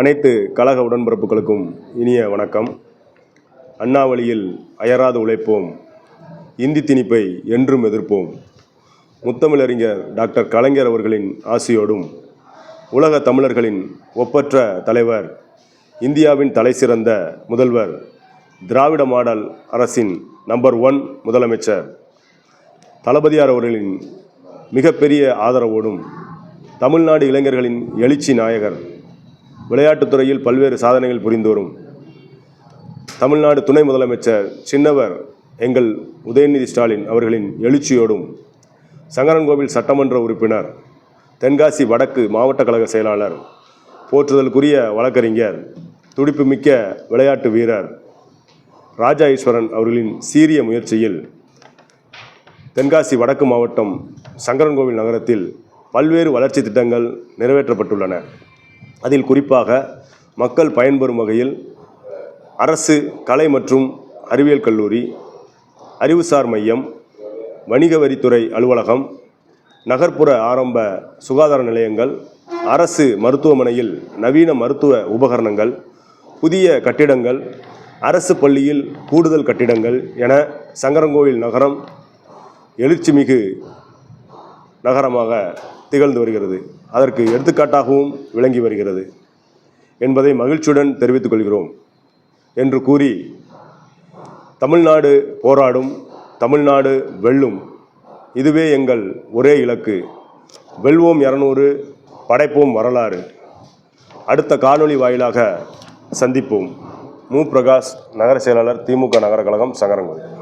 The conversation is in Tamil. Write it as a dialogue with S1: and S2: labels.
S1: அனைத்து கழக உடன்பிறப்புகளுக்கும் இனிய வணக்கம். அண்ணா வழியில் அயராது உழைப்போம், இந்தி திணிப்பை என்றும் எதிர்ப்போம். முத்தமிழறிஞர் டாக்டர் கலைஞர் அவர்களின் ஆசியோடும் உலக தமிழர்களின் ஒப்பற்ற தலைவர், இந்தியாவின் தலைசிறந்த முதல்வர், திராவிட மாடல் அரசின் நம்பர் 1 முதலமைச்சர் தளபதியார் அவர்களின் மிகப்பெரிய ஆதரவோடும் தமிழ்நாடு இளைஞர்களின் எழுச்சி நாயகர், விளையாட்டுத்துறையில் பல்வேறு சாதனைகள் புரிந்து வரும் தமிழ்நாடு துணை முதலமைச்சர் சின்னவர் எங்கள் உதயநிதி ஸ்டாலின் அவர்களின் எழுச்சியோடும், சங்கரன்கோவில் சட்டமன்ற உறுப்பினர், தென்காசி வடக்கு மாவட்ட கழக செயலாளர், போற்றுதலுக்குரிய வழக்கறிஞர், துடிப்புமிக்க விளையாட்டு வீரர் ராஜா ஈஸ்வரன் அவர்களின் சீரிய முயற்சியில் தென்காசி வடக்கு மாவட்டம் சங்கரன்கோவில் நகரத்தில் பல்வேறு வளர்ச்சி திட்டங்கள் நிறைவேற்றப்பட்டுள்ளன. அதில் குறிப்பாக மக்கள் பயன்பெறும் வகையில் அரசு கலை மற்றும் அறிவியல் கல்லூரி, அறிவுசார் மையம், வணிக வரித்துறை அலுவலகம், நகர்ப்புற ஆரம்ப சுகாதார நிலையங்கள், அரசு மருத்துவமனையில் நவீன மருத்துவ உபகரணங்கள், புதிய கட்டிடங்கள், அரசு பள்ளியில் கூடுதல் கட்டிடங்கள் என சங்கரன்கோவில் நகரம் எழுச்சிமிகு நகரமாக திகழ்ந்து வருகிறது. அதற்கு எடுத்துக்காட்டாகவும் விளங்கி வருகிறது என்பதை மகிழ்ச்சியுடன் தெரிவித்துக் கொள்கிறோம் என்று கூறி, தமிழ்நாடு போராடும், தமிழ்நாடு வெல்லும், இதுவே எங்கள் ஒரே இலக்கு, வெல்வோம் 200, படைப்போம் வரலாறு. அடுத்த காணொளி வாயிலாக சந்திப்போம். மு. பிரகாஷ், நகர செயலாளர், திமுக நகர கழகம், சங்கரன்கோவில்.